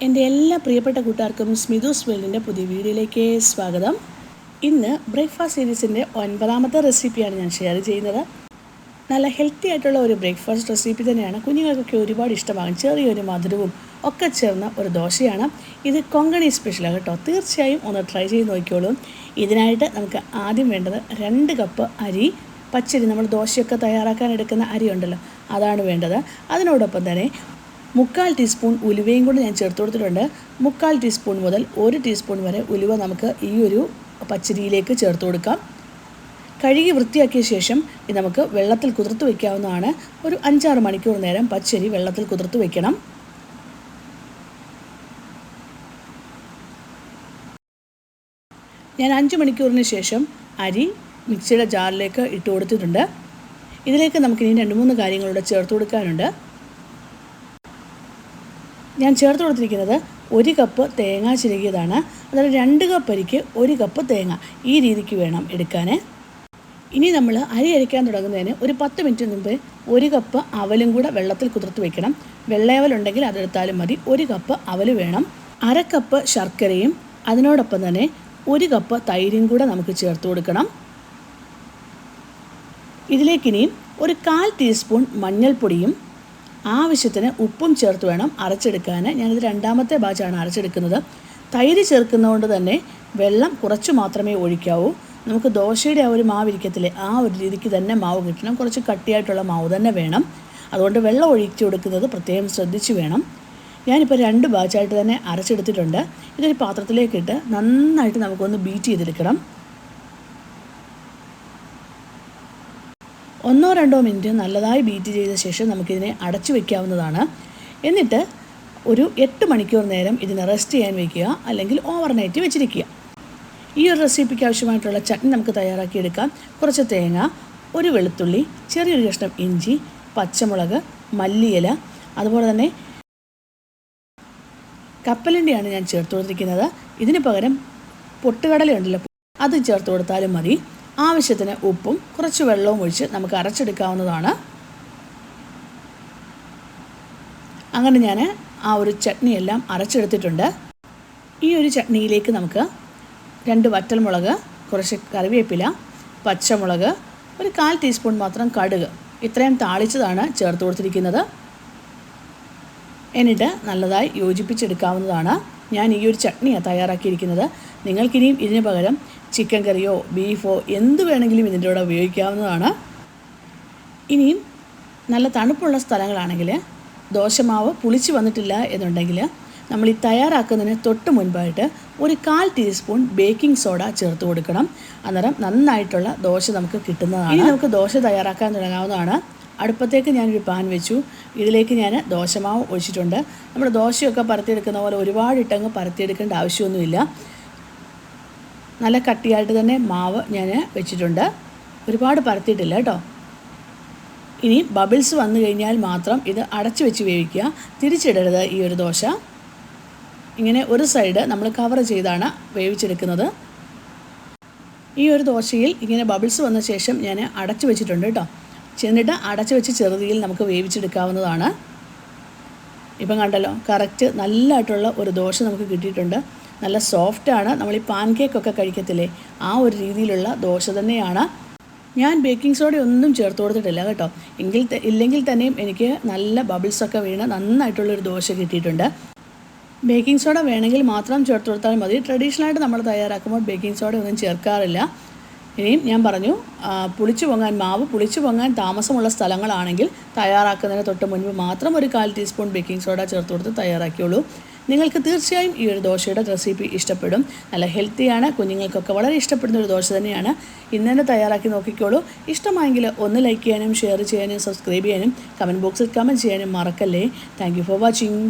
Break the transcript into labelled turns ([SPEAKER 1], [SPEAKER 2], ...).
[SPEAKER 1] എൻ്റെ എല്ലാ പ്രിയപ്പെട്ട കൂട്ടുകാർക്കും സ്മിതൂസ് വേൾഡിൻ്റെ പുതിയ വീഡിയോയിലേക്ക് സ്വാഗതം. ഇന്ന് ബ്രേക്ക്ഫാസ്റ്റ് സീരീസിൻ്റെ 9ാമത്തെ റെസിപ്പിയാണ് ഞാൻ ഷെയർ ചെയ്യുന്നത്. നല്ല ഹെൽത്തി ആയിട്ടുള്ള ഒരു ബ്രേക്ക്ഫാസ്റ്റ് റെസിപ്പി തന്നെയാണ്. കുഞ്ഞുങ്ങൾക്കൊക്കെ ഒരുപാട് ഇഷ്ടമാകും. ചെറിയൊരു മധുരവും ഒക്കെ ചേർന്ന ഒരു ദോശയാണ്. ഇത് കൊങ്കണി സ്പെഷ്യലാണ് കേട്ടോ. തീർച്ചയായും ഒന്ന് ട്രൈ ചെയ്ത് നോക്കിക്കോളൂ. ഇതിനായിട്ട് നമുക്ക് ആദ്യം വേണ്ടത് 2 കപ്പ് അരി, പച്ചരി, നമ്മൾ ദോശയൊക്കെ തയ്യാറാക്കാൻ എടുക്കുന്ന അരി ഉണ്ടല്ലോ, അതാണ് വേണ്ടത്. അതിനോടൊപ്പം തന്നെ 3/4 ടീസ്പൂൺ ഉലുവയും കൂടി ഞാൻ ചേർത്ത് കൊടുത്തിട്ടുണ്ട്. 3/4 ടീസ്പൂൺ മുതൽ 1 ടീസ്പൂൺ വരെ ഉലുവ നമുക്ക് ഈ ഒരു പച്ചരിയിലേക്ക് ചേർത്ത് കൊടുക്കാം. കഴുകി വൃത്തിയാക്കിയ ശേഷം ഇത് നമുക്ക് വെള്ളത്തിൽ കുതിർത്ത് വയ്ക്കാവുന്നതാണ്. ഒരു 5-6 മണിക്കൂർ നേരം പച്ചരി വെള്ളത്തിൽ കുതിർത്ത് വയ്ക്കണം. ഞാൻ 5 മണിക്കൂറിന് ശേഷം അരി മിക്സിയുടെ ജാറിലേക്ക് ഇട്ട് കൊടുത്തിട്ടുണ്ട്. ഇതിലേക്ക് നമുക്കിനി 2-3 കാര്യങ്ങളൂടെ ചേർത്ത് കൊടുക്കാനുണ്ട്. ഞാൻ ചേർത്ത് കൊടുത്തിരിക്കുന്നത് 1 കപ്പ് തേങ്ങ ചിരകിയതാണ്. അതായത് 2 കപ്പ് അരിക്ക് 1 കപ്പ് തേങ്ങ, ഈ രീതിക്ക് വേണം എടുക്കാൻ. ഇനി നമ്മൾ അരി അരയ്ക്കാൻ തുടങ്ങുന്നതിന് ഒരു 10 മിനിറ്റ് മുമ്പ് 1 കപ്പ് അവലും കൂടെ വെള്ളത്തിൽ കുതിർത്ത് വെക്കണം. വെള്ളയവലുണ്ടെങ്കിൽ അതെടുത്താലും മതി. 1 കപ്പ് അവല് വേണം. 1/2 കപ്പ് ശർക്കരയും അതിനോടൊപ്പം തന്നെ 1 കപ്പ് തൈരും കൂടെ നമുക്ക് ചേർത്ത് കൊടുക്കണം. ഇതിലേക്കിനിയും ഒരു 1/4 ടീസ്പൂൺ മഞ്ഞൾപ്പൊടിയും ആവശ്യത്തിന് ഉപ്പും ചേർത്ത് വേണം അരച്ചെടുക്കാൻ. ഞാനിത് 2ാമത്തെ ബാച്ചാണ് അരച്ചെടുക്കുന്നത്. തൈര് ചേർക്കുന്നതുകൊണ്ട് തന്നെ വെള്ളം കുറച്ച് മാത്രമേ ഒഴിക്കാവൂ. നമുക്ക് ദോശയുടെ ആ ഒരു മാവിരിക്കത്തില്ലേ, ആ ഒരു രീതിക്ക് തന്നെ മാവ് കിട്ടണം. കുറച്ച് കട്ടിയായിട്ടുള്ള മാവ് തന്നെ വേണം. അതുകൊണ്ട് വെള്ളം ഒഴിച്ചു കൊടുക്കുന്നത് പ്രത്യേകം ശ്രദ്ധിച്ച് വേണം. ഞാനിപ്പോൾ 2 ബാച്ചായിട്ട് തന്നെ അരച്ചെടുത്തിട്ടുണ്ട്. ഇതൊരു പാത്രത്തിലേക്കിട്ട് നന്നായിട്ട് നമുക്കൊന്ന് ബീറ്റ് ചെയ്തെടുക്കണം. 1-2 മിനിറ്റ് നല്ലതായി ബീറ്റ് ചെയ്ത ശേഷം നമുക്കിതിനെ അടച്ചു വയ്ക്കാവുന്നതാണ്. എന്നിട്ട് ഒരു 8 മണിക്കൂർ നേരം ഇതിനെ റെസ്റ്റ് ചെയ്യാൻ വയ്ക്കുക, അല്ലെങ്കിൽ ഓവർനൈറ്റ് വെച്ചിരിക്കുക. ഈ ഒരു റെസിപ്പിക്ക് ആവശ്യമായിട്ടുള്ള ചട്നി നമുക്ക് തയ്യാറാക്കിയെടുക്കാം. കുറച്ച് തേങ്ങ, ഒരു വെളുത്തുള്ളി, ചെറിയൊരു കഷ്ണം ഇഞ്ചി, പച്ചമുളക്, മല്ലിയില, അതുപോലെ തന്നെ കപ്പലണ്ടിയാണ് ഞാൻ ചേർത്ത് കൊടുത്തിരിക്കുന്നത്. ഇതിന് പകരം പൊട്ടുകടലയുണ്ടല്ലോ, അത് ചേർത്ത് കൊടുത്താലും മതി. ആവശ്യത്തിന് ഉപ്പും കുറച്ച് വെള്ളവും ഒഴിച്ച് നമുക്ക് അരച്ചെടുക്കാവുന്നതാണ്. അങ്ങനെ ഞാൻ ആ ഒരു ചട്നിയെല്ലാം അരച്ചെടുത്തിട്ടുണ്ട്. ഈ ഒരു ചട്നിയിലേക്ക് നമുക്ക് 2 വറ്റൽമുളക്, കുറച്ച് കറിവേപ്പില, പച്ചമുളക്, ഒരു 1/4 ടീസ്പൂൺ മാത്രം കടുക്, ഇത്രയും താളിച്ചതാണ് ചേർത്ത് കൊടുത്തിരിക്കുന്നത്. എന്നിട്ട് നല്ലതായി യോജിപ്പിച്ചെടുക്കാവുന്നതാണ്. ഞാൻ ഈ ഒരു ചട്നിയാണ് തയ്യാറാക്കിയിരിക്കുന്നത്. നിങ്ങൾക്കിനിയും ഇതിന് പകരം ചിക്കൻ കറിയോ ബീഫോ എന്ത് വേണമെങ്കിലും ഇതിൻ്റെ കൂടെ ഉപയോഗിക്കാവുന്നതാണ്. ഇനിയും നല്ല തണുപ്പുള്ള സ്ഥലങ്ങളാണെങ്കിൽ ദോശമാവ് പുളിച്ച് വന്നിട്ടില്ല എന്നുണ്ടെങ്കിൽ നമ്മൾ ഈ തയ്യാറാക്കുന്നതിന് തൊട്ട് മുൻപായിട്ട് ഒരു 1/4 ടീസ്പൂൺ ബേക്കിംഗ് സോഡ ചേർത്ത് കൊടുക്കണം. അന്നേരം നന്നായിട്ടുള്ള ദോശ നമുക്ക് കിട്ടുന്നതാണ്. ഇനി നമുക്ക് ദോശ തയ്യാറാക്കാൻ തുടങ്ങാവുന്നതാണ്. അടുപ്പത്തേക്ക് ഞാനൊരു പാൻ വെച്ചു. ഇതിലേക്ക് ഞാൻ ദോശമാവ് ഒഴിച്ചിട്ടുണ്ട്. നമ്മൾ ദോശയൊക്കെ പരത്തിയെടുക്കുന്ന പോലെ ഒരുപാട് ഇട്ടങ്ങ് പരത്തിയെടുക്കേണ്ട ആവശ്യമൊന്നുമില്ല. നല്ല കട്ടിയായിട്ട് തന്നെ മാവ് ഞാൻ വെച്ചിട്ടുണ്ട്. ഒരുപാട് പരത്തിയിട്ടില്ല കേട്ടോ. ഇനി ബബിൾസ് വന്നു കഴിഞ്ഞാൽ മാത്രം ഇത് അടച്ചു വെച്ച് വേവിക്കുക. തിരിച്ചിടരുത് ഈ ഒരു ദോശ. ഇങ്ങനെ ഒരു സൈഡ് നമ്മൾ കവർ ചെയ്താണ് വേവിച്ചെടുക്കുന്നത്. ഈ ഒരു ദോശയിൽ ഇങ്ങനെ ബബിൾസ് വന്ന ശേഷം ഞാൻ അടച്ചു വെച്ചിട്ടുണ്ട് കേട്ടോ. ചെന്നിട്ട് അടച്ചു വെച്ച് ചെറുതീയിൽ നമുക്ക് വേവിച്ചെടുക്കാവുന്നതാണ്. ഇപ്പം കണ്ടല്ലോ, കറക്റ്റ് നല്ലതായിട്ടുള്ള ഒരു ദോശ നമുക്ക് കിട്ടിയിട്ടുണ്ട്. നല്ല സോഫ്റ്റാണ്. നമ്മൾ ഈ പാൻ കേക്കൊക്കെ കഴിക്കത്തില്ലേ, ആ ഒരു രീതിയിലുള്ള ദോശ തന്നെയാണ്. ഞാൻ ബേക്കിംഗ് സോഡ ഒന്നും ചേർത്ത് കൊടുത്തിട്ടില്ല കേട്ടോ. ഇല്ലെങ്കിൽ തന്നെയും എനിക്ക് നല്ല ബബിൾസൊക്കെ വീണ് നന്നായിട്ടുള്ളൊരു ദോശ കിട്ടിയിട്ടുണ്ട്. ബേക്കിംഗ് സോഡ വേണമെങ്കിൽ മാത്രം ചേർത്ത് കൊടുത്താൽ മതി. ട്രഡീഷണലായിട്ട് നമ്മൾ തയ്യാറാക്കുമ്പോൾ ബേക്കിംഗ് സോഡ ഒന്നും ചേർക്കാറില്ല. ഇനിയും ഞാൻ പറഞ്ഞു, മാവ് പുളിച്ചു പൊങ്ങാൻ താമസമുള്ള സ്ഥലങ്ങളാണെങ്കിൽ തയ്യാറാക്കുന്നതിന് തൊട്ട് മുൻപ് മാത്രം ഒരു 1/4 ടീസ്പൂൺ ബേക്കിംഗ് സോഡ ചേർത്ത് കൊടുത്ത് തയ്യാറാക്കിയുള്ളൂ. നിങ്ങൾക്ക് തീർച്ചയായും ഈ ഒരു ദോശയുടെ റെസിപ്പി ഇഷ്ടപ്പെടും. നല്ല ഹെൽത്തിയാണ്, കുഞ്ഞുങ്ങൾക്കൊക്കെ വളരെ ഇഷ്ടപ്പെടുന്ന ഒരു ദോശ തന്നെയാണ്. ഇന്ന് തന്നെ തയ്യാറാക്കി നോക്കിക്കോളൂ. ഇഷ്ടമായെങ്കിൽ ഒന്ന് ലൈക്ക് ചെയ്യാനും ഷെയർ ചെയ്യാനും സബ്സ്ക്രൈബ് ചെയ്യാനും കമൻറ്റ് ബോക്സിൽ കമൻറ്റ് ചെയ്യാനും മറക്കല്ലേ. Thank you for watching.